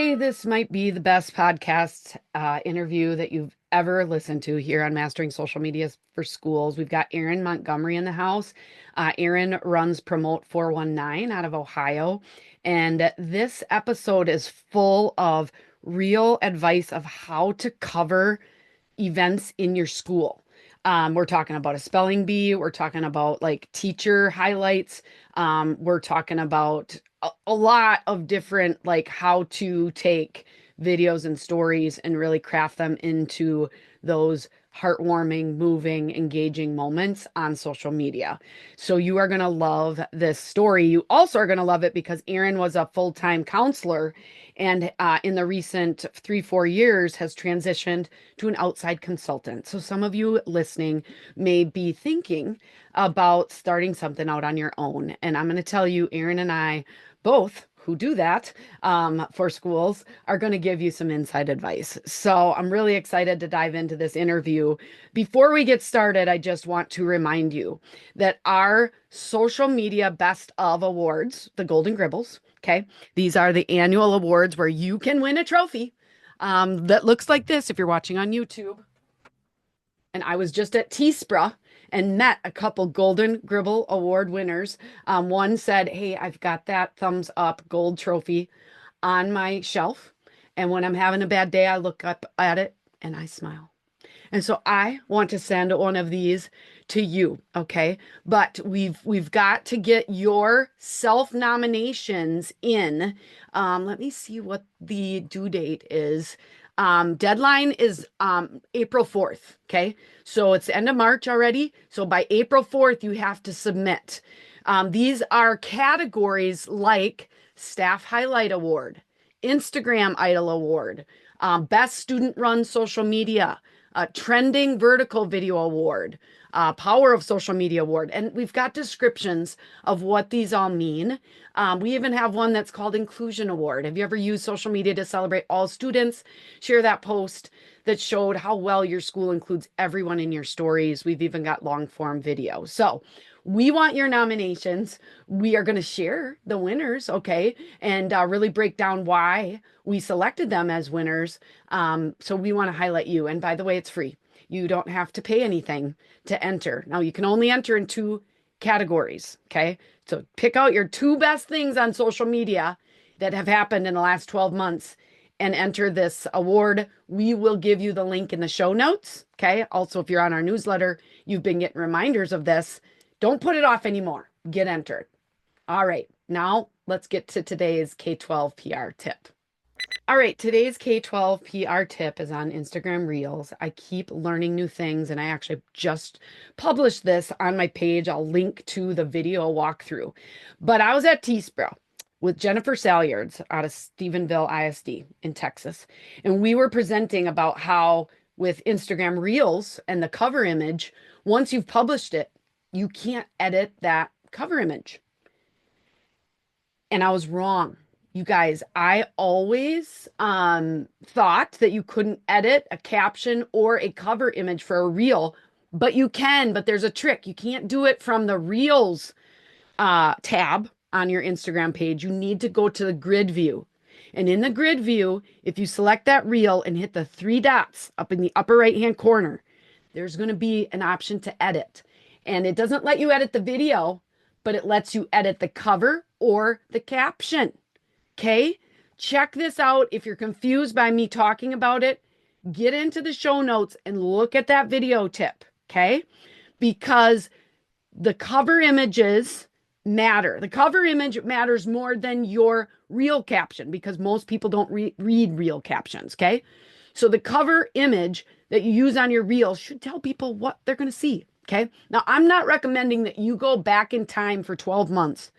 say this might be the best podcast interview that you've ever listened to here on Mastering Social Media for Schools. We've got Erin Montgomery in the house. Erin runs Promote 419 out of Ohio. And this episode is full of real advice of how to cover events in your school. We're talking about a spelling bee. We're talking about like teacher highlights. We're talking about a lot of different like how to take videos and stories and really craft them into those heartwarming, moving, engaging moments on social media. So you are going to love this story. You also are going to love it because Erin was a full-time counselor and in the recent 3, 4 years has transitioned to an outside consultant. So some of you listening may be thinking about starting something out on your own. And I'm going to tell you, Erin and I both who do that for schools are going to give you some inside advice. So I'm really excited to dive into this interview. Before we get started, I just want to remind you that our social media best of awards, the Golden Gribbles, okay, these are the annual awards where you can win a trophy that looks like this if you're watching on YouTube. And I was just at T-Spra and met a couple Golden Gribble Award winners. One said, "Hey, I've got that thumbs up gold trophy on my shelf. And when I'm having a bad day, I look up at it and I smile." And so I want to send one of these to you, okay? But we've got to get your self-nominations in. Let me see what the due date is. Deadline is April 4th, okay? So it's the end of March already. So by April 4th, you have to submit. These are categories like Staff Highlight Award, Instagram Idol Award, Best Student Run Social Media, Trending Vertical Video Award, Power of Social Media Award. And we've got descriptions of what these all mean. We even have one that's called Inclusion Award. Have you ever used social media to celebrate all students? Share that post that showed how well your school includes everyone in your stories. We've even got long form video. So we want your nominations. We are going to share the winners, okay, and really break down why we selected them as winners. So we want to highlight you. And by the way, it's free. You don't have to pay anything to enter. Now, you can only enter in 2 categories, okay? So pick out your 2 best things on social media that have happened in the last 12 months and enter this award. We will give you the link in the show notes, okay? Also, if you're on our newsletter, you've been getting reminders of this. Don't put it off anymore. Get entered. All right, now let's get to today's K-12 PR tip. All right, today's K-12 PR tip is on Instagram Reels. I keep learning new things, and I actually just published this on my page. I'll link to the video walkthrough. But I was at T-Spro with Jennifer Salyards out of Stephenville ISD in Texas, and we were presenting about how with Instagram Reels and the cover image, once you've published it, you can't edit that cover image. And I was wrong. You guys, I always thought that you couldn't edit a caption or a cover image for a reel, but you can, but there's a trick. You can't do it from the Reels tab on your Instagram page. You need to go to the grid view. And in the grid view, if you select that reel and hit the 3 dots up in the upper right-hand corner, there's going to be an option to edit. And it doesn't let you edit the video, but it lets you edit the cover or the caption. Okay? Check this out. If you're confused by me talking about it, get into the show notes and look at that video tip. Okay? Because the cover images matter. The cover image matters more than your reel caption because most people don't read reel captions. Okay? So the cover image that you use on your reel should tell people what they're going to see. Okay. Now, I'm not recommending that you go back in time for 12 months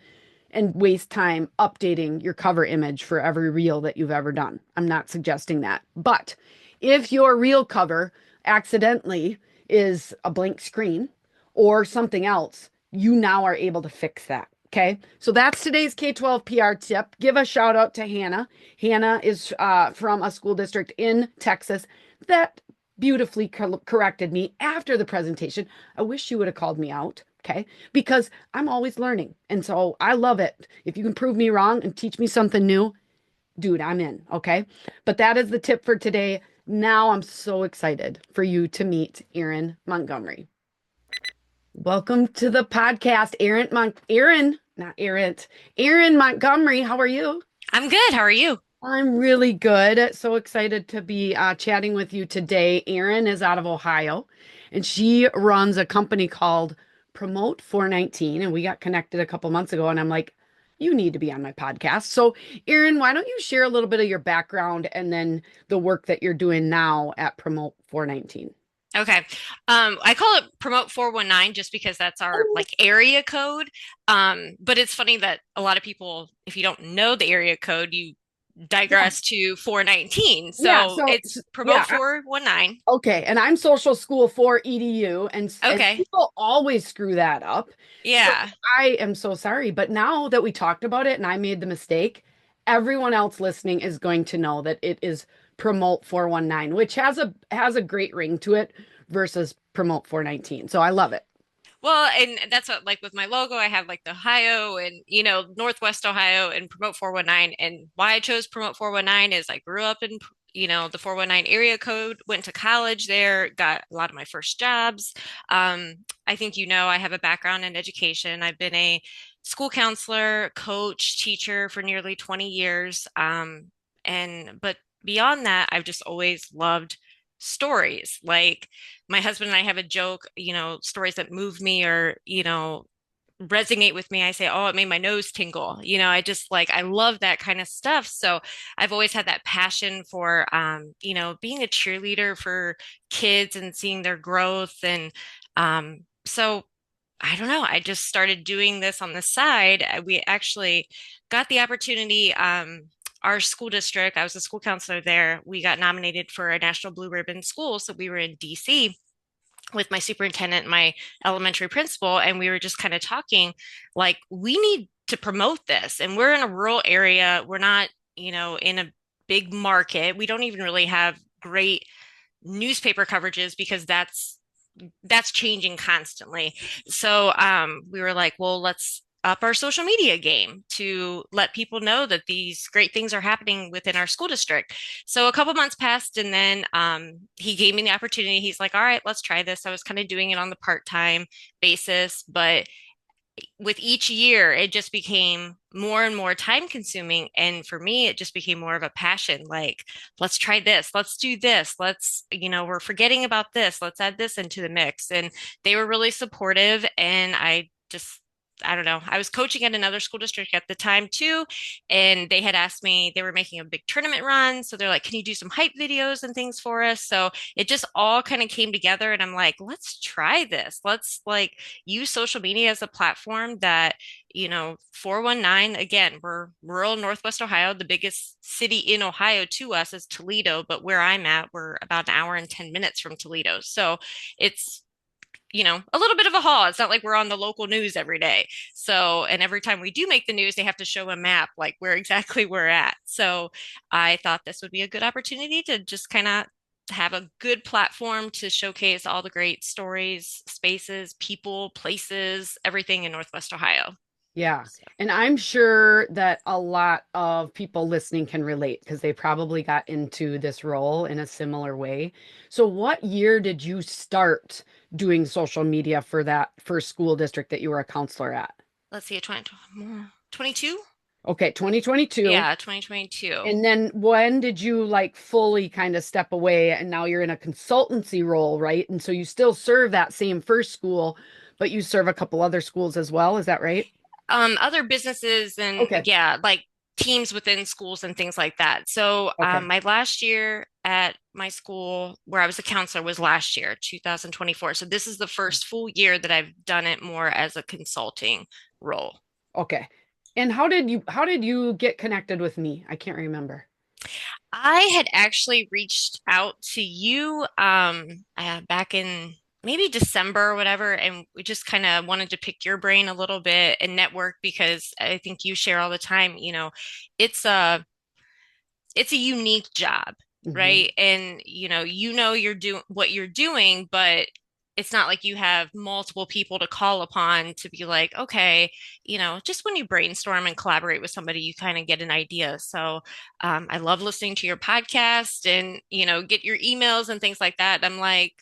and waste time updating your cover image for every reel that you've ever done. I'm not suggesting that. But if your reel cover accidentally is a blank screen or something else, you now are able to fix that. Okay. So that's today's K-12 PR tip. Give a shout out to Hannah. Hannah is from a school district in Texas that beautifully corrected me after the presentation. I wish you would have called me out, okay? Because I'm always learning. And so I love it. If you can prove me wrong and teach me something new, dude, I'm in. Okay. But that is the tip for today. Now I'm so excited for you to meet Erin Montgomery. Welcome to the podcast, Erin, not Erin, Erin Montgomery. How are you? I'm good. How are you? I'm really good. So excited to be chatting with you today. Erin is out of Ohio, and she runs a company called Promote 419. And we got connected a couple months ago, and I'm like, you need to be on my podcast. So, Erin, why don't you share a little bit of your background and then the work that you're doing now at Promote 419? Okay. I call it Promote 419 just because that's our like area code. But it's funny that a lot of people, if you don't know the area code, you Yeah, digress to 419. yeah. So it's Promote Yeah, 419. okay, and I'm social school for EDU, and Okay. people always screw that up. So Yeah. I am so sorry, but now that we talked about it and I made the mistake, everyone else listening is going to know that it is Promote 419, which has a great ring to it versus Promote 419. So I love it. Well, and that's what like with my logo, I have like the Ohio and Northwest Ohio and Promote 419. And why I chose Promote 419 is I grew up in the 419 area code, went to college there, got a lot of my first jobs. I think I have a background in education. I've been a school counselor, coach, teacher for nearly 20 years. And but beyond that, I've just always loved stories. Like my husband and I have a joke, stories that move me or, resonate with me. I say, oh, it made my nose tingle. I just like, I love that kind of stuff. So I've always had that passion for, being a cheerleader for kids and seeing their growth. And so I don't know. I just started doing this on the side. We actually got the opportunity. Our school district, I was a school counselor there. We got nominated for a National Blue Ribbon School. So we were in DC with my superintendent and my elementary principal, and we were just kind of talking like, we need to promote this. And we're in a rural area. We're not, in a big market. We don't even really have great newspaper coverages because that's changing constantly. So we were like, well, let's up our social media game to let people know that these great things are happening within our school district. So a couple months passed, and then he gave me the opportunity. He's like, all right, let's try this. I was kind of doing it on the part-time basis, but with each year, it just became more and more time consuming. And for me, it just became more of a passion. Like, let's try this. Let's do this. We're forgetting about this. Let's add this into the mix. And they were really supportive. And I don't know. I was coaching at another school district at the time too. And they had asked me, they were making a big tournament run. So they're like, can you do some hype videos and things for us? So it just all kind of came together. And I'm like, let's try this. Let's like, use social media as a platform that, 419, again, we're rural Northwest Ohio. The biggest city in Ohio to us is Toledo, but where I'm at, we're about an hour and 10 minutes from Toledo. So it's, a little bit of a haul. It's not like we're on the local news every day. So, and every time we do make the news, they have to show a map like where exactly we're at. So I thought this would be a good opportunity to just kind of have a good platform to showcase all the great stories, spaces, people, places, everything in Northwest Ohio. Yeah. So And I'm sure that a lot of people listening can relate because they probably got into this role in a similar way. So, what year did you start doing social media for that first school district that you were a counselor at? let's see, 22? Okay, 2022. Yeah, 2022. And then when did you like fully kind of step away and now you're in a consultancy role, right? And so you still serve that same first school, but you serve a couple other schools as well. Is that right? Other businesses and Okay. yeah, like teams within schools and things like that. So Okay. my last year at my school where I was a counselor was last year, 2024. So this is the first full year that I've done it more as a consulting role. Okay. And how did you get connected with me? I can't remember. I had actually reached out to you back in maybe December or whatever, and we just kind of wanted to pick your brain a little bit and network because I think you share all the time, it's a it's a unique job, Hmm. right? And you're doing what you're doing, but it's not like you have multiple people to call upon to be like, okay, just when you brainstorm and collaborate with somebody, you kind of get an idea. So I love listening to your podcast and, get your emails and things like that. I'm like,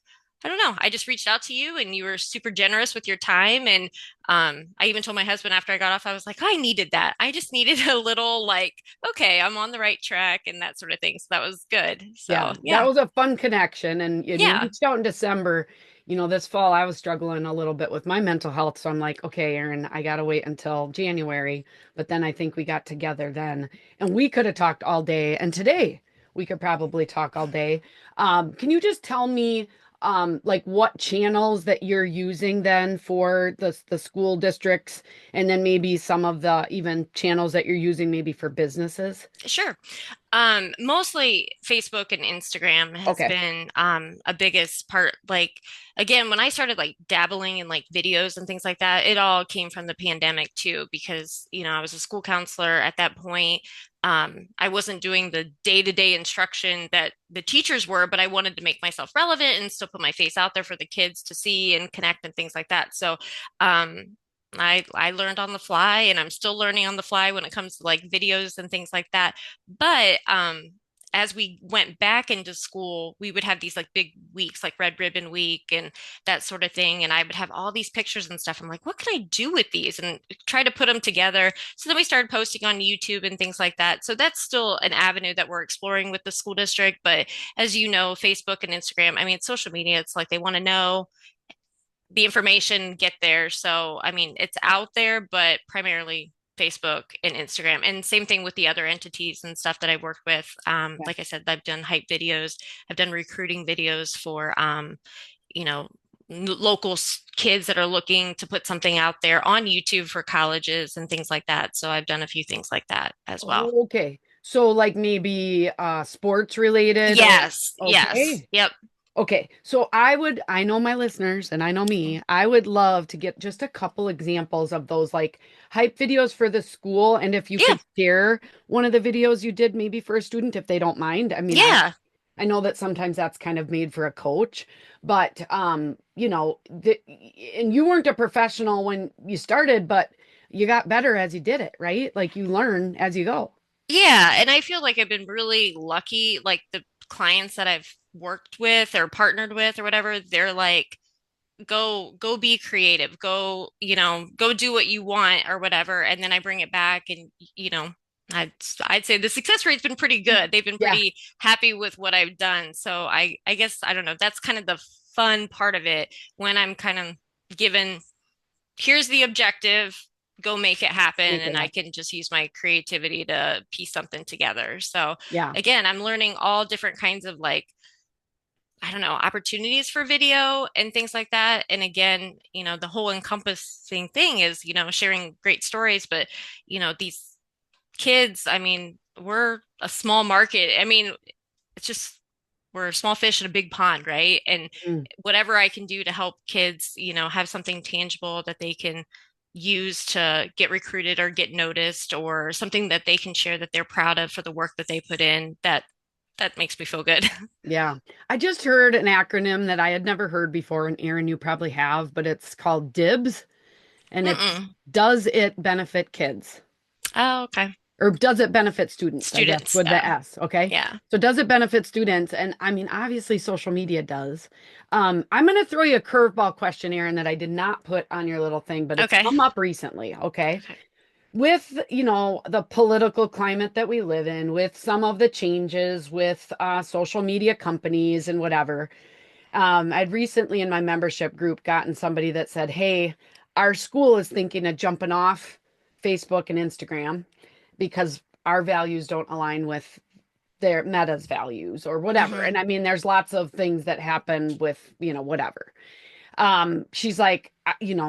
I don't know. I just reached out to you and you were super generous with your time. And I even told my husband after I got off, I was like, I needed that. I just needed a little like, okay, I'm on the right track and that sort of thing. So that was good. Yeah, So that yeah. was a fun connection. And you Yeah. reached out in December. This fall I was struggling a little bit with my mental health. So I'm like, okay, Erin, I gotta wait until January. But then I think we got together then and we could have talked all day. And today we could probably talk all day. Can you just tell me like what channels that you're using then for the school districts and then maybe some of the even channels that you're using maybe for businesses? Sure. Mostly Facebook and Instagram has Okay. been a biggest part. Like again, when I started like dabbling in like videos and things like that, it all came from the pandemic too, because I was a school counselor at that point. I wasn't doing the day-to-day instruction that the teachers were, but I wanted to make myself relevant and still put my face out there for the kids to see and connect and things like that. So I learned on the fly and I'm still learning on the fly when it comes to like videos and things like that. But as we went back into school, we would have these like big weeks, like Red Ribbon Week and that sort of thing. And I would have all these pictures and stuff. I'm like, what can I do with these? And try to put them together. So then we started posting on YouTube and things like that. So that's still an avenue that we're exploring with the school district. But as you know, Facebook and Instagram, I mean, it's social media. It's like they want to know the information, get there. So, I mean, it's out there, but primarily Facebook and Instagram. And same thing with the other entities and stuff that I worked with. Like I said, I've done hype videos, I've done recruiting videos for, you know, local kids that are looking to put something out there on YouTube for colleges and things like that. So I've done a few things like that as well. Oh, okay. So like maybe sports related or Yes, yes, okay. yep, Okay. So I know my listeners and I know me. I would love to get just a couple examples of those like hype videos for the school and if you yeah, could share one of the videos you did maybe for a student if they don't mind. I mean, yeah. I know that sometimes that's kind of made for a coach, but and you weren't a professional when you started, but you got better as you did it, right? Like you learn as you go. Yeah, and I feel like I've been really lucky. Like the clients that I've worked with or partnered with or whatever, they're like, go be creative, go do what you want or whatever. And then I bring it back and I'd say the success rate's been pretty good. They've been Yeah, pretty happy with what I've done. So I guess I don't know, that's kind of the fun part of it when I'm kind of given here's the objective, go make it happen. make And it I happen. can just use my creativity to piece something together. So Yeah. again, I'm learning all different kinds of like, I don't know, opportunities for video and things like that. And again, the whole encompassing thing is, sharing great stories, but these kids, I mean, we're a small market. I mean, it's just we're a small fish in a big pond, right? And Mm. whatever I can do to help kids, have something tangible that they can use to get recruited or get noticed or something that they can share that they're proud of for the work that they put in, that makes me feel good. Yeah. I just heard an acronym that I had never heard before, and Aaron, you probably have, but it's called DIBS, and it's Mm-mm. Does It Benefit Kids? Oh, okay. Or does it benefit students, I guess, Students. with the Oh, S, okay? yeah. So does it benefit students? And I mean, obviously social media does. I'm going to throw you a curveball question, Aaron, that I did not put on your little thing, but it's Okay. come up recently, okay? Okay. With, the political climate that we live in, with some of the changes with social media companies and whatever, I'd recently in my membership group gotten somebody that said, hey, our school is thinking of jumping off Facebook and Instagram because our values don't align with their Meta's values or whatever. Hmm. And I mean, there's lots of things that happen with, whatever. She's like,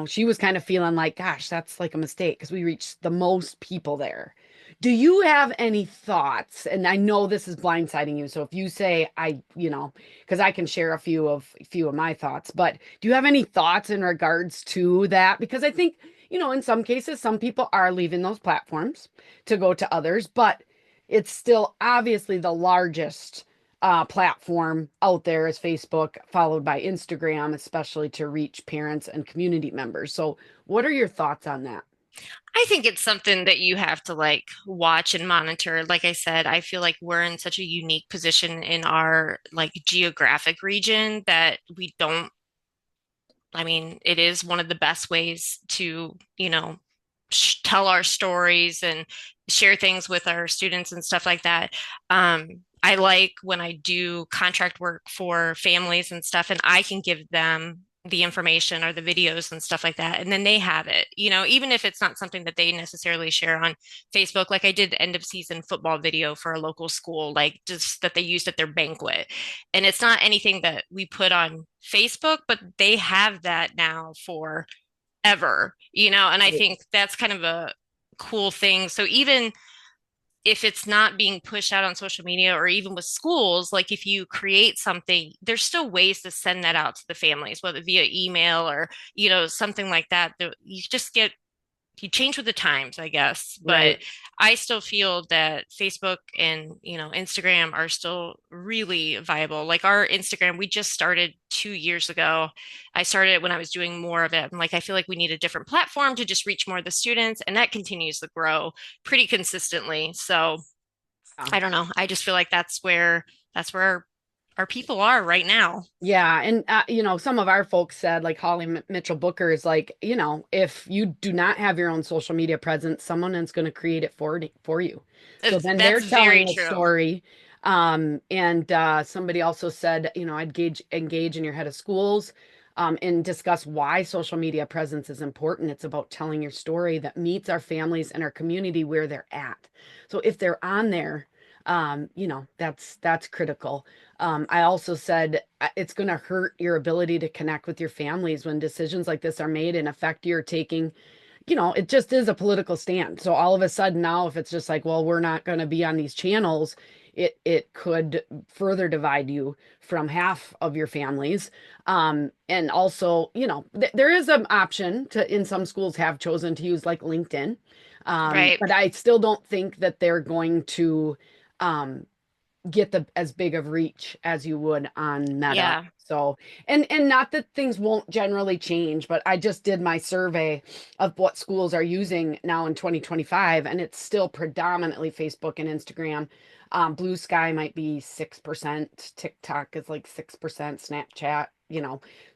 she was kind of feeling like, gosh, that's like a mistake because we reached the most people there. Do you have any thoughts? And I know this is blindsiding you. So if you say because I can share a few of my thoughts, but do you have any thoughts in regards to that? Because I think, in some cases, some people are leaving those platforms to go to others, but it's still obviously the largest platform out there is Facebook, followed by Instagram, especially to reach parents and community members. So, what are your thoughts on that? I think it's something that you have to like watch and monitor. Like I said, I feel like we're in such a unique position in our like geographic region that we don't, I mean, it is one of the best ways to, tell our stories and share things with our students and stuff like that. I like when I do contract work for families and stuff, and I can give them the information or the videos and stuff like that, and then they have it, even if it's not something that they necessarily share on Facebook. Like I did the end of season football video for a local school, like just that they used at their banquet. And it's not anything that we put on Facebook, but they have that now for ever, and I Right. think that's kind of a cool thing. So even if it's not being pushed out on social media or even with schools, like if you create something, there's still ways to send that out to the families, whether via email or, something like that. You just get you change with the times, I guess. But Right. I still feel that Facebook and, Instagram are still really viable. Like our Instagram, we just started 2 years ago. I started it when I was doing more of it. And like, I feel like we need a different platform to just reach more of the students. And that continues to grow pretty consistently. So Yeah. I don't know. I just feel like that's where our people are right now. Yeah, and some of our folks said, like Holly Mitchell Booker is like, if you do not have your own social media presence, someone is going to create it for you. So then they're That's very telling the true. story. And somebody also said, I'd engage in your head of schools, and discuss why social media presence is important. It's about telling your story that meets our families and our community where they're at. So if they're on there, that's critical. I also said it's going to hurt your ability to connect with your families when decisions like this are made and affect your taking. It just is a political stand. So all of a sudden now, if it's just like, well, we're not going to be on these channels, it could further divide you from half of your families. And also, there is an option to, in some schools have chosen to use like LinkedIn. Right. But I still don't think that they're going to um, get the as big of reach as you would on Meta. Yeah. So, and not that things won't generally change, but I just did my survey of what schools are using now in 2025, and it's still predominantly Facebook and Instagram. Blue Sky might be 6%, TikTok is like 6%, Snapchat,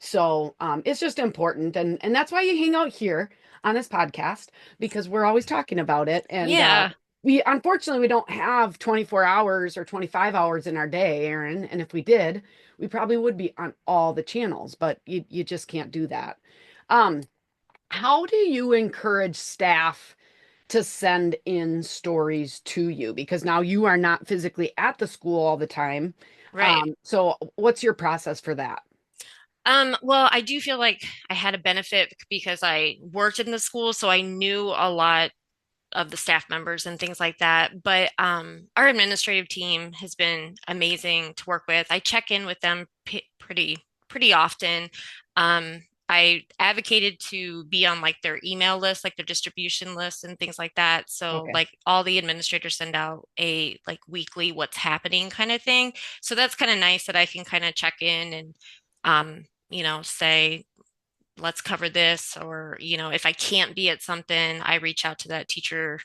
So it's just important, and that's why you hang out here on this podcast because we're always talking about it, and Yeah. we unfortunately we don't have 24 hours or 25 hours in our day, Erin. And if we did, we probably would be on all the channels, but you just can't do that. Um, how do you encourage staff to send in stories to you? Because now you are not physically at the school all the time. Right. So what's your process for that? Well, I do feel like I had a benefit because I worked in the school, so I knew a lot of the staff members and things like that. But our administrative team has been amazing to work with. I check in with them pretty often. I advocated to be on like their email list, like their distribution list and things like that. So Okay. like all the administrators send out a like weekly what's happening kind of thing. So that's kind of nice that I can kind of check in and say let's cover this, or if I can't be at something, I reach out to that teacher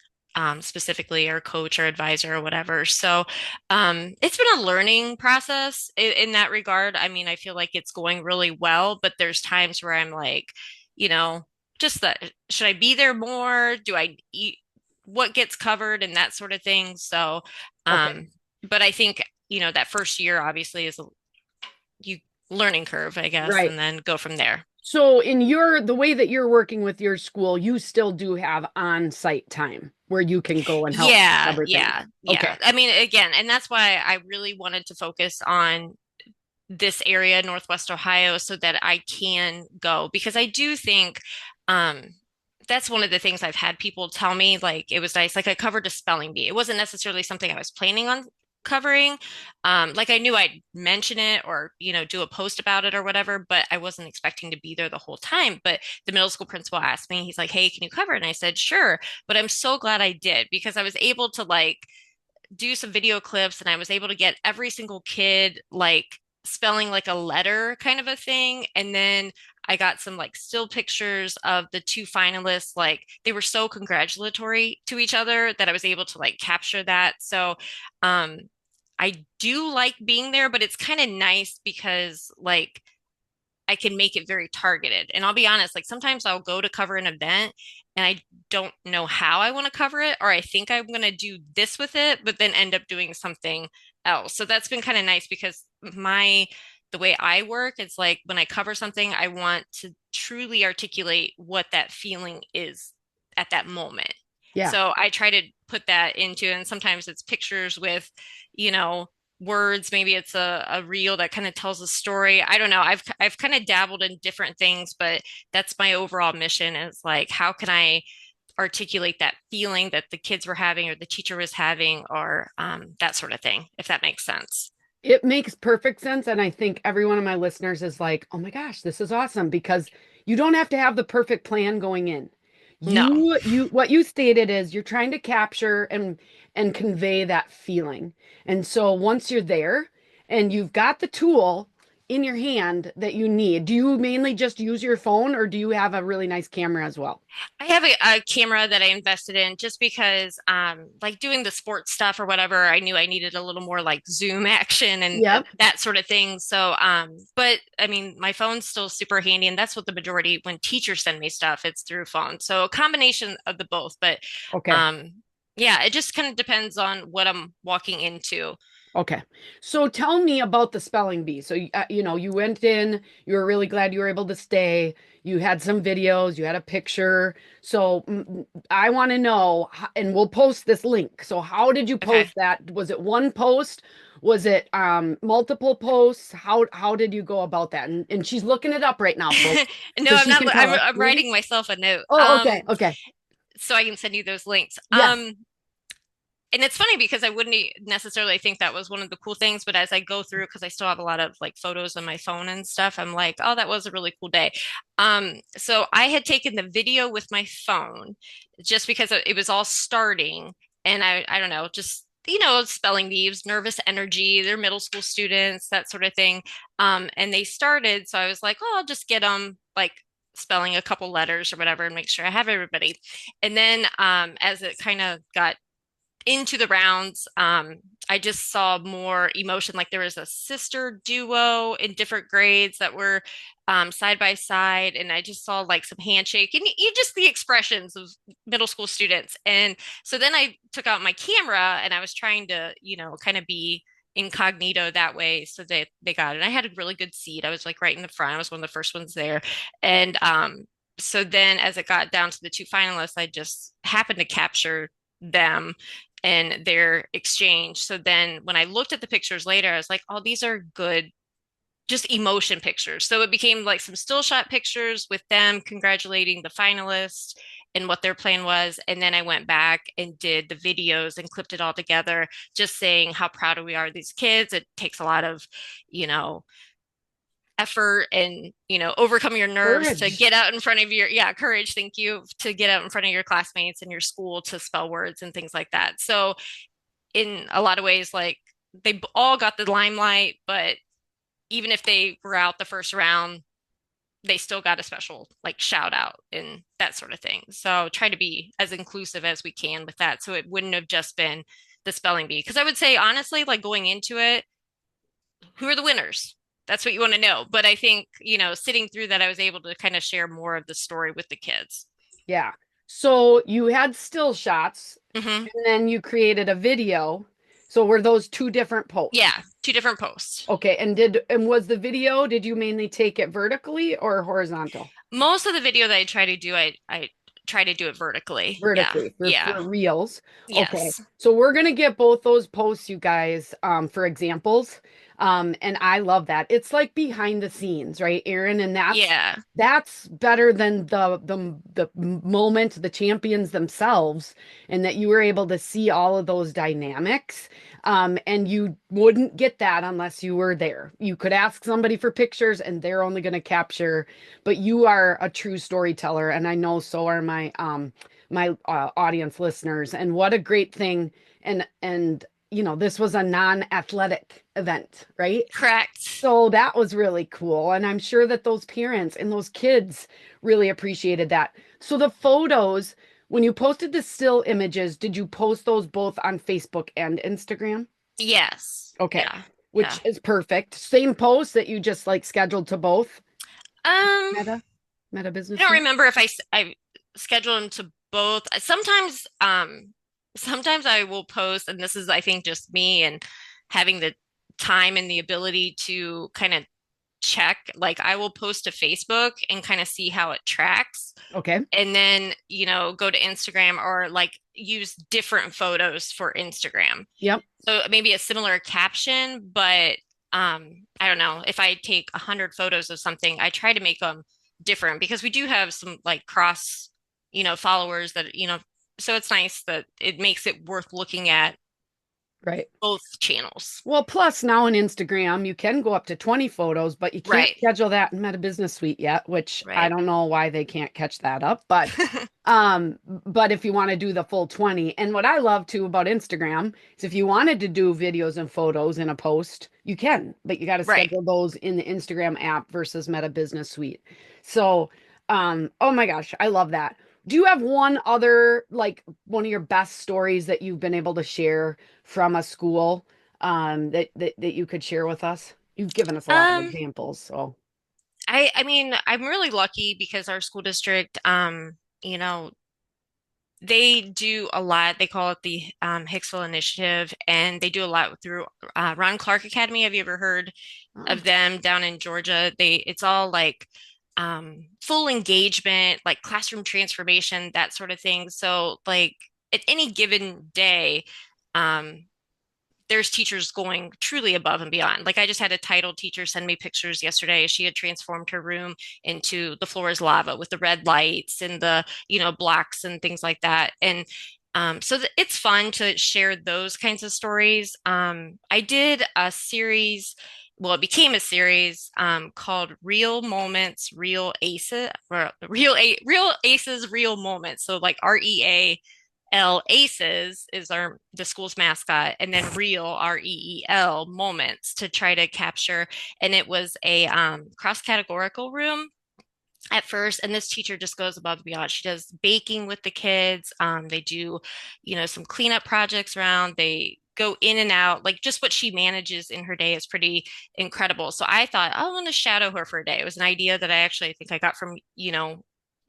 specifically, or coach or advisor or whatever. So it's been a learning process in that regard. I mean, I feel like it's going really well, but there's times where I'm like, you know just that, should I be there more? Do I eat what gets covered and that sort of thing? So Okay. but I think that first year obviously is a you learning curve, I guess, Right. and then go from there. So the way that you're working with your school, you still do have on-site time where you can go and help Yeah, cover things. yeah, yeah. Okay. I mean, again, and that's why I really wanted to focus on this area, Northwest Ohio, so that I can go, because I do think um that's one of the things I've had people tell me, like it was nice, like I covered a spelling bee. It wasn't necessarily something I was planning on covering. Like I knew I'd mention it or, do a post about it or whatever, but I wasn't expecting to be there the whole time. But the middle school principal asked me, he's like, "Hey, can you cover it?" And I said, "Sure." But I'm so glad I did, because I was able to like do some video clips, and I was able to get every single kid like spelling like a letter kind of a thing. And then I got some like still pictures of the two finalists. Like they were so congratulatory to each other that I was able to like capture that. So um I do like being there, but it's kind of nice because like I can make it very targeted. And I'll be honest, like sometimes I'll go to cover an event and I don't know how I want to cover it, or I think I'm going to do this with it, but then end up doing something else. So that's been kind of nice because the way I work, it's like when I cover something, I want to truly articulate what that feeling is at that moment. Yeah. So I try to put that into, and sometimes it's pictures with, you know, words. Maybe it's a reel that kind of tells a story. I don't know. I've kind of dabbled in different things, but that's my overall mission is like, how can I articulate that feeling that the kids were having or the teacher was having or that sort of thing, if that makes sense. It makes perfect sense. And I think every one of my listeners is like, oh my gosh, this is awesome because you don't have to have the perfect plan going in. No, What you stated is you're trying to capture and convey that feeling. And so once you're there and you've got the tool in your hand that you need, do you mainly just use your phone or do you have a really nice camera as well? I have a camera that I invested in just because, like doing the sports stuff or whatever, I knew I needed a little more like zoom action and Yep. that sort of thing. So, but I mean, my phone's still super handy, and that's what the majority when teachers send me stuff, it's through phone. So a combination of the both. But, Okay. um, yeah, it just kind of depends on what I'm walking into. Okay. So tell me about the spelling bee. So, you went in, you were really glad you were able to stay. You had some videos, you had a picture. So, I want to know, and we'll post this link. So, how did you Okay. post that? Was it one post? Was it multiple posts? How did you go about that? And she's looking it up right now, folks, No, so I'm she not. can tell I'm us. I'm Ready? writing myself a note. Oh, okay, okay. So I can send you those links. Yeah. And it's funny because I wouldn't necessarily think that was one of the cool things, but as I go through, because I still have a lot of like photos on my phone and stuff, I'm like, oh, that was a really cool day. So I had taken the video with my phone just because it was all starting, and I don't know, just spelling bees, nervous energy, they're middle school students, that sort of thing. And they started, so I was like, oh, I'll just get them like spelling a couple letters or whatever and make sure I have everybody. And then as it kind of got into the rounds, I just saw more emotion. Like there was a sister duo in different grades that were side by side, and I just saw like some handshake and you just the expressions of middle school students. And so then I took out my camera and I was trying to, kind of be incognito that way so they got it. And I had a really good seat. I was like right in the front. I was one of the first ones there. And so then as it got down to the two finalists, I just happened to capture them and their exchange. So then when I looked at the pictures later, I was like, oh, these are good, just emotion pictures. So it became like some still shot pictures with them congratulating the finalists and what their plan was. And then I went back and did the videos and clipped it all together, just saying how proud we are of these kids. It takes a lot of, you know, effort and overcome your nerves to Courage. get out in front of your courage, thank you, to get out in front of your classmates in your school to spell words and things like that. So in a lot of ways, like they all got the limelight, but even if they were out the first round, they still got a special like shout out and that sort of thing. So try to be as inclusive as we can with that, so it wouldn't have just been the spelling bee. Because I would say honestly, like going into it, who are the winners? That's what you want to know. But I think, sitting through that, I was able to kind of share more of the story with the kids. Yeah. So you had still shots Hmm. and then you created a video. So were those two different Yeah, posts? two different posts. Okay. And was the video, did you mainly take it vertically or horizontal? Most of the video that I try to do, I try to do it vertically. Yeah, Vertically yeah, for reels. Okay. yes, So we're gonna get both those posts, you guys, for examples. And I love that. It's like behind the scenes, right, Erin? And yeah. that's better than the moment, the champions themselves, and that you were able to see all of those dynamics. And you wouldn't get that unless you were there. You could ask somebody for pictures and they're only going to capture, but you are a true storyteller, and I know so are my audience listeners. And what a great thing. And this was a non-athletic event, right? Correct. So that was really cool. And I'm sure that those parents and those kids really appreciated that. So the photos, when you posted the still images, did you post those both on Facebook and Instagram? Yes. Okay. Yeah. Yeah. Which is perfect. Same post that you just like scheduled to both Um, Meta, Meta I Business don't Suite. remember if I schedule them to both. Sometimes I will post, and this is I think just me and having the time and the ability to kind of check. Like I will post to Facebook and kind of see how it tracks, Okay. and then go to Instagram or like use different photos for Instagram. Yep. So maybe a similar caption, but I don't know. If I take 100 photos of something, I try to make them different because we do have some like cross, followers that, so it's nice that it makes it worth looking at Right. both channels. Well, plus now on Instagram, you can go up to 20 photos, but you can't Right. schedule that in Meta Business Suite yet, which I Right. don't know why they can't catch that up. But if you want to do the full 20, and what I love too about Instagram is if you wanted to do videos and photos in a post, you can, but you got to Right. schedule those in the Instagram app versus Meta Business Suite. So, oh my gosh, I love that. Do you have one other, like one of your best stories that you've been able to share from a school, that you could share with us? You've given us a lot of Um, examples, so I mean, I'm really lucky because our school district, you know, they do a lot. They call it the Hicksville Initiative, and they do a lot through Ron Clark Academy. Have you ever heard uh, of them down in Georgia? It's all like full engagement, like classroom transformation, that sort of thing. So, like at any given day, um, there's teachers going truly above and beyond. Like I just had a title teacher send me pictures yesterday. She had transformed her room into the floor is lava with the red lights and the, blocks and things like that. And it's fun to share those kinds of stories. I did a series, well, it became a series called Real Moments, Real Aces, or Real Aces, Real Moments. So like REAL Aces is the school's mascot, and then Real REEL Moments to try to capture. And it was a cross categorical room at first, and this teacher just goes above and beyond. She does baking with the kids. They do, some cleanup projects around. They go in and out. Like just what she manages in her day is pretty incredible. So I thought, oh, I want to shadow her for a day. It was an idea that I think I got from,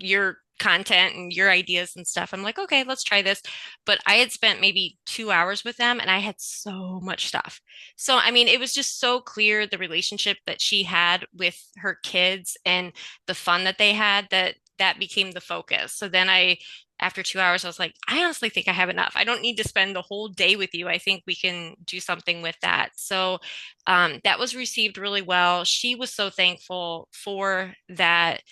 your content and your ideas and stuff. I'm like, okay, let's try this. But I had spent maybe 2 hours with them and I had so much stuff. So, I mean, it was just so clear the relationship that she had with her kids and the fun that they had, that became the focus. So then after 2 hours, I was like, I honestly think I have enough. I don't need to spend the whole day with you. I think we can do something with that. So that was received really well. She was so thankful for that,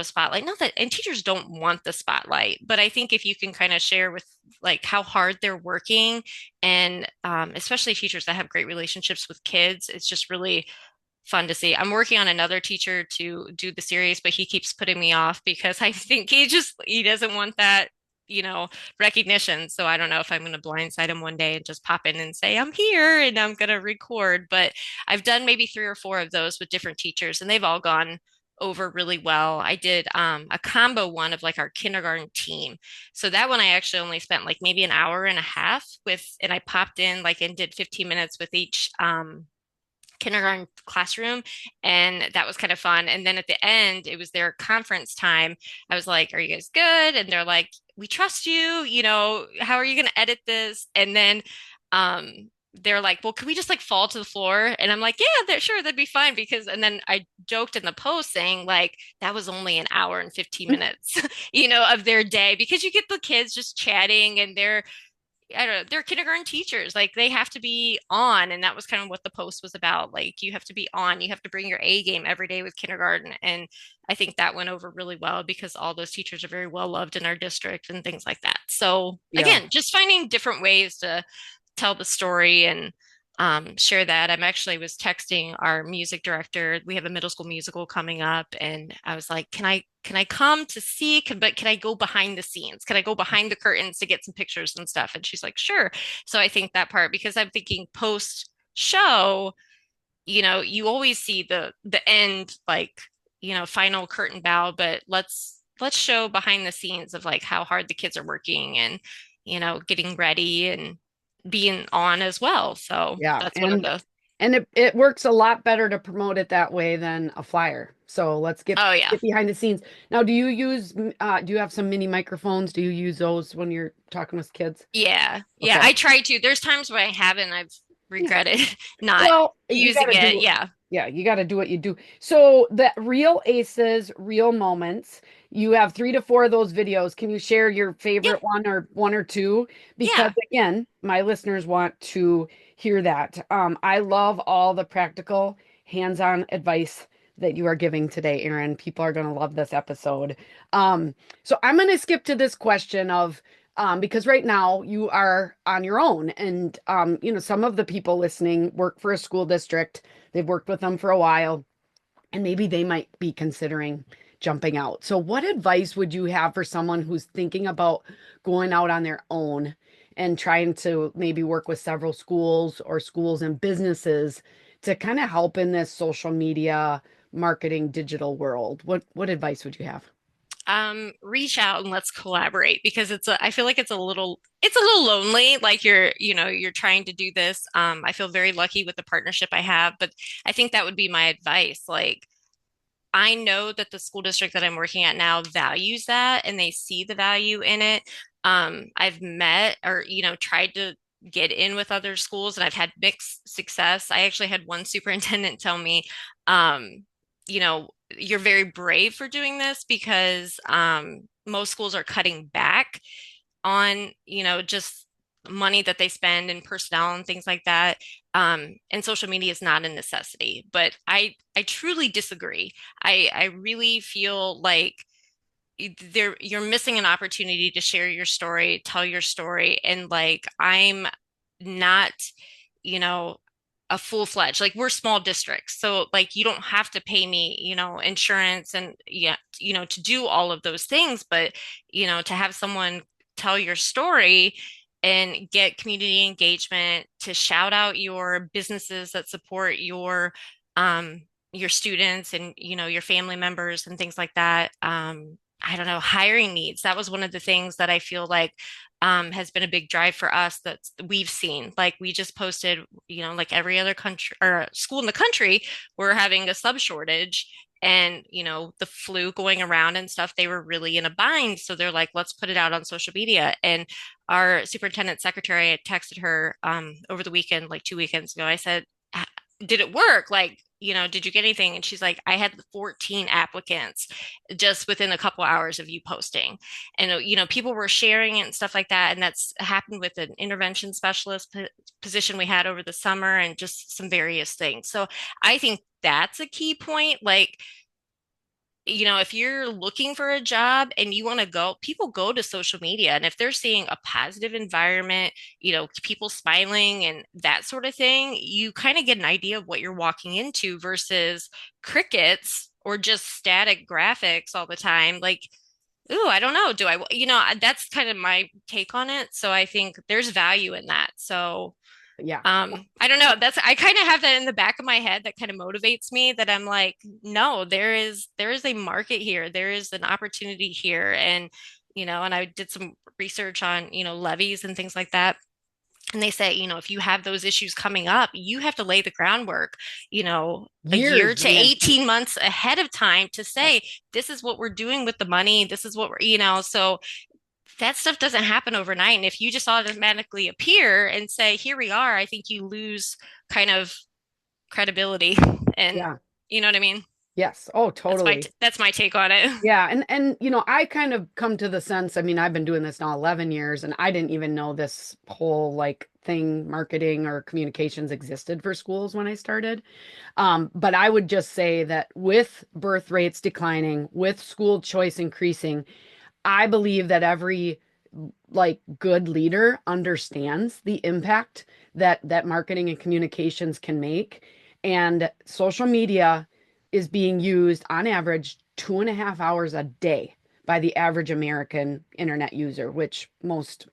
spotlight. Not that, and teachers don't want the spotlight, but I think if you can kind of share with like how hard they're working, and especially teachers that have great relationships with kids, it's just really fun to see. I'm working on another teacher to do the series, but he keeps putting me off because I think he doesn't want that, recognition. So I don't know if I'm going to blindside him one day and just pop in and say, I'm here and I'm going to record. But I've done maybe 3 or 4 of those with different teachers and they've all gone over really well. I did a combo one of like our kindergarten team. So that one I actually only spent like maybe an hour and a half with, and I popped in like and did 15 minutes with each kindergarten classroom, and that was kind of fun. And then at the end it was their conference time. I was like, are you guys good? And they're like, we trust you, how are you going to edit this? And then they're like, well, can we just like fall to the floor? And I'm like, yeah, sure, that'd be fine. Because and then I joked in the post saying like that was only an hour and 15 minutes of their day, because you get the kids just chatting and they're, I don't know, they're kindergarten teachers. Like they have to be on. And that was kind of what the post was about. Like you have to be on, you have to bring your A game every day with kindergarten. And I think that went over really well because all those teachers are very well loved in our district and things like that. So yeah. again, just finding different ways to tell the story and share that. I'm actually was texting our music director. We have a middle school musical coming up, and I was like, can I come to see? But can I go behind the scenes? Can I go behind the curtains to get some pictures and stuff?" And she's like, "Sure." So I think that part, because I'm thinking post show, you always see the end, like, final curtain bow, but let's show behind the scenes of like how hard the kids are working and getting ready and being on as well. So Yeah, that's one of the. and it works a lot better to promote it that way than a flyer. So let's Oh yeah. get behind the scenes. Now, do you have some mini microphones? Do you use those when you're talking with kids? Yeah. Yeah, Okay. I try to. There's times where I haven't, I've Yeah. regretted not Well, you got using to it. do, Yeah. yeah, you got to do what you do. So the real aces, real moments. You have 3 to 4 of those videos. Can you share your Yeah. favorite one or two? Because Yeah. again, my listeners want to hear that. I love all the practical, hands-on advice that you are giving today, Erin. People are going to love this episode. Um, so I'm going to skip to this question of because right now you are on your own, and some of the people listening work for a school district. They've worked with them for a while, and maybe they might be considering jumping out. So, what advice would you have for someone who's thinking about going out on their own and trying to maybe work with several schools or schools and businesses to kind of help in this social media marketing digital world? What advice would you have? Reach out and let's collaborate, because I feel like it's a little lonely. Like you're trying to do this. I feel very lucky with the partnership I have, but I think that would be my advice. Like, I know that the school district that I'm working at now values that and they see the value in it. I've met or, tried to get in with other schools and I've had mixed success. I actually had one superintendent tell me, you're very brave for doing this, because most schools are cutting back on, just money that they spend in personnel and things like that. And social media is not a necessity, but I truly disagree. I really feel like you're missing an opportunity to share your story, tell your story, and like I'm not, you know, a full-fledged, like we're small districts. So like you don't have to pay me, insurance and yeah, to do all of those things, but to have someone tell your story and get community engagement, to shout out your businesses that support your students and your family members and things like that. I don't know, hiring needs. That was one of the things that I feel like has been a big drive for us that we've seen. Like we just posted, like every other country or school in the country, we're having a sub shortage and, the flu going around and stuff, they were really in a bind. So they're like, let's put it out on social media. And our superintendent secretary, I texted her over the weekend, like 2 weekends ago. I said, did it work? Like, did you get anything? And she's like, I had 14 applicants just within a couple hours of you posting. And, people were sharing it and stuff like that. And that's happened with an intervention specialist position we had over the summer and just some various things. So I think that's a key point. Like, if you're looking for a job and you want to go, people go to social media. And if they're seeing a positive environment, people smiling and that sort of thing, you kind of get an idea of what you're walking into versus crickets or just static graphics all the time. Like, ooh, I don't know. That's kind of my take on it. So I think there's value in that. So Yeah. I don't know. I kind of have that in the back of my head that kind of motivates me, that I'm like, no, there is a market here. There is an opportunity here. And I did some research on, levies and things like that. And they say, if you have those issues coming up, you have to lay the groundwork, a year Years to in 18 months ahead of time to yeah. say, this is what we're doing with the money. This is what so that stuff doesn't happen overnight. And if you just automatically appear and say, here we are, I think you lose kind of credibility. And Yeah. you know what I mean? Yes. Oh, totally. That's my take on it. Yeah, and I kind of come to the sense, I mean, I've been doing this now 11 years and I didn't even know this whole like thing, marketing or communications existed for schools when I started. But I would just say that with birth rates declining, with school choice increasing, I believe that every like good leader understands the impact that marketing and communications can make. And social media is being used on average 2.5 hours a day by the average American internet user, which most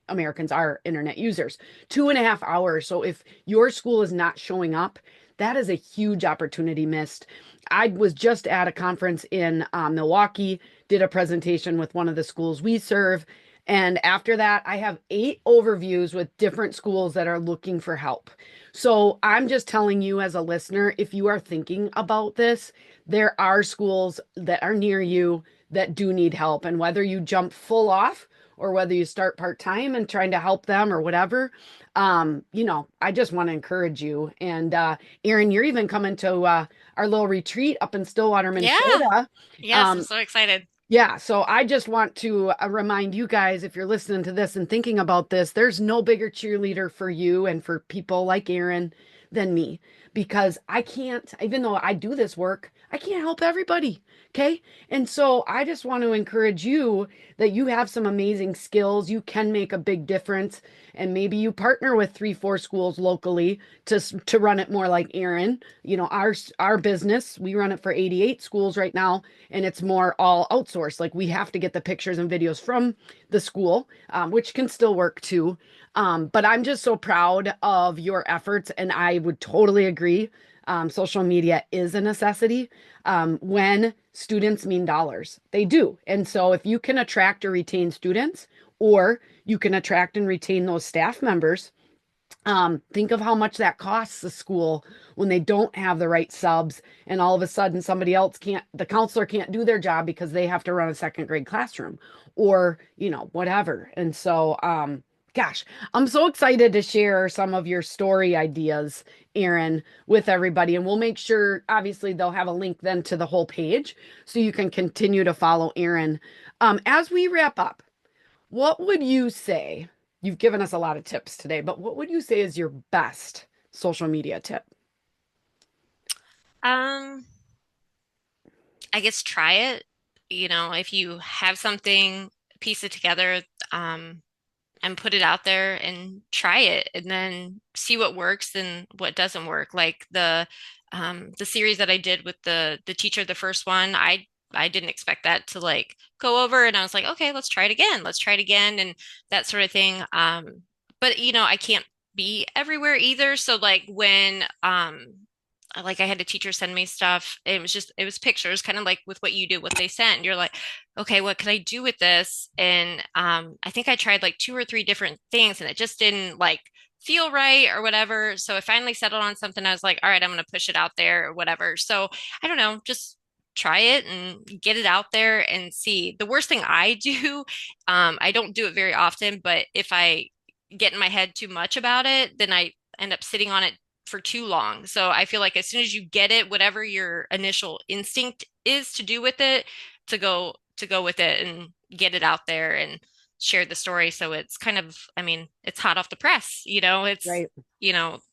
Americans are internet users. 2.5 hours. So if your school is not showing up, that is a huge opportunity missed. I was just at a conference in Milwaukee, did a presentation with one of the schools we serve. And after that, I have 8 overviews with different schools that are looking for help. So I'm just telling you as a listener, if you are thinking about this, there are schools that are near you that do need help. And whether you jump full off or whether you start part-time and trying to help them or whatever, I just want to encourage you. And Erin, you're even coming to our little retreat up in Stillwater, Yeah. Minnesota. Yes, I'm Um, so excited. yeah, so I just want to remind you guys, if you're listening to this and thinking about this, there's no bigger cheerleader for you and for people like Aaron than me, because I can't, even though I do this work, I can't help everybody. Okay. And so I just want to encourage you that you have some amazing skills. You can make a big difference. And maybe you partner with 3, 4 schools locally to run it more like Aaron. Our business, we run it for 88 schools right now, and it's more all outsourced. Like we have to get the pictures and videos from the school, which can still work too. But I'm just so proud of your efforts, and I would totally agree. Social media is a necessity when students mean dollars. They do. And so if you can attract or retain students, or you can attract and retain those staff members, think of how much that costs the school when they don't have the right subs, and all of a sudden somebody else can't, the counselor can't do their job because they have to run a second grade classroom or, whatever. And so, gosh, I'm so excited to share some of your story ideas, Erin, with everybody. And we'll make sure, obviously, they'll have a link then to the whole page so you can continue to follow Erin. As we wrap up, what would you say? You've given us a lot of tips today, but what would you say is your best social media tip? Um, I guess try it. If you have something, piece it together, um, and put it out there and try it and then see what works and what doesn't work. Like the series that I did with the teacher, the first one, I didn't expect that to like go over and I was like, okay, let's try it again. Let's try it again and that sort of thing. But I can't be everywhere either. So like when like I had a teacher send me stuff. It was pictures, kind of like with what you do, what they sent. And you're like, okay, what can I do with this? And I think I tried like 2 or 3 different things and it just didn't like feel right or whatever. So I finally settled on something. I was like, all right, I'm going to push it out there or whatever. So I don't know, just try it and get it out there and see. The worst thing I do, I don't do it very often, but if I get in my head too much about it, then I end up sitting on it for too long. So I feel like as soon as you get it, whatever your initial instinct is to do with it, to go with it and get it out there and share the story. So it's kind of, I mean, it's hot off the press, it's, Right.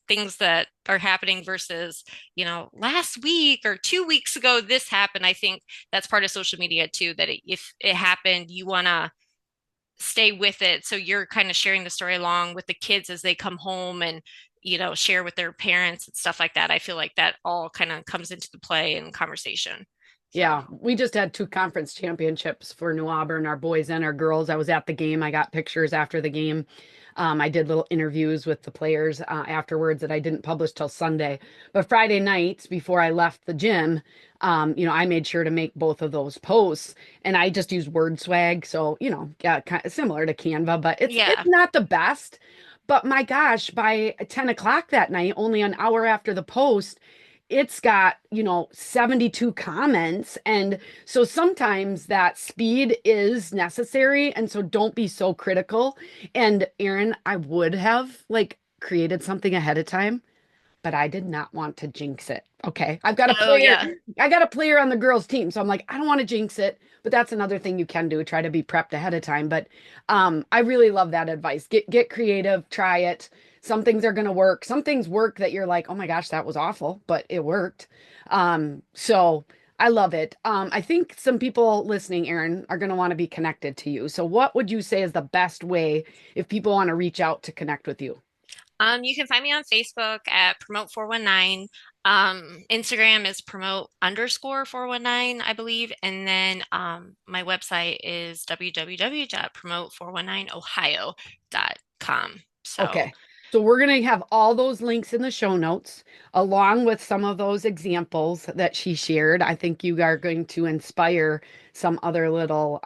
things that are happening versus, last week or 2 weeks ago, this happened. I think that's part of social media too, that if it happened, you want to stay with it. So you're kind of sharing the story along with the kids as they come home and, share with their parents and stuff like that. I feel like that all kind of comes into the play and conversation. So, Yeah, we just had 2 conference championships for New Auburn, our boys and our girls. I was at the game. I got pictures after the game. I did little interviews with the players afterwards that I didn't publish till Sunday. But Friday nights before I left the gym, I made sure to make both of those posts, and I just used word swag. So, yeah, kind of similar to Canva, but it's yeah. not the best. But my gosh, by 10 o'clock that night, only an hour after the post, it's got, 72 comments. And so sometimes that speed is necessary. And so don't be so critical. And Erin, I would have like created something ahead of time, but I did not want to jinx it. Okay. Oh, yeah. I got a player on the girls team. So I'm like, I don't want to jinx it, but that's another thing you can do. Try to be prepped ahead of time. But I really love that advice. Get creative, try it. Some things are going to work. Some things work that you're like, oh my gosh, that was awful, but it worked. So I love it. I think some people listening, Erin, are going to want to be connected to you. So what would you say is the best way if people want to reach out to connect with you? You can find me on Facebook at Promote 419. Instagram is promote underscore 419, I believe. And then my website is www.promote419ohio.com. So Okay. So we're going to have all those links in the show notes, along with some of those examples that she shared. I think you are going to inspire some other little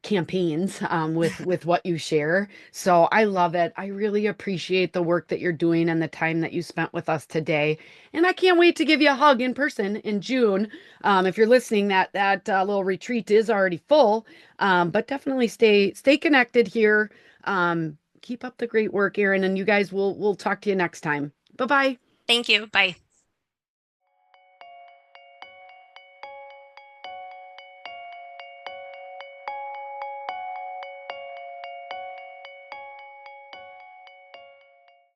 campaigns with what you share. So I love it. I really appreciate the work that you're doing and the time that you spent with us today. And I can't wait to give you a hug in person in June. If you're listening, that little retreat is already full. But definitely stay connected here. Keep up the great work, Erin, and you guys will we'll talk to you next time. Bye bye. thank you. Bye.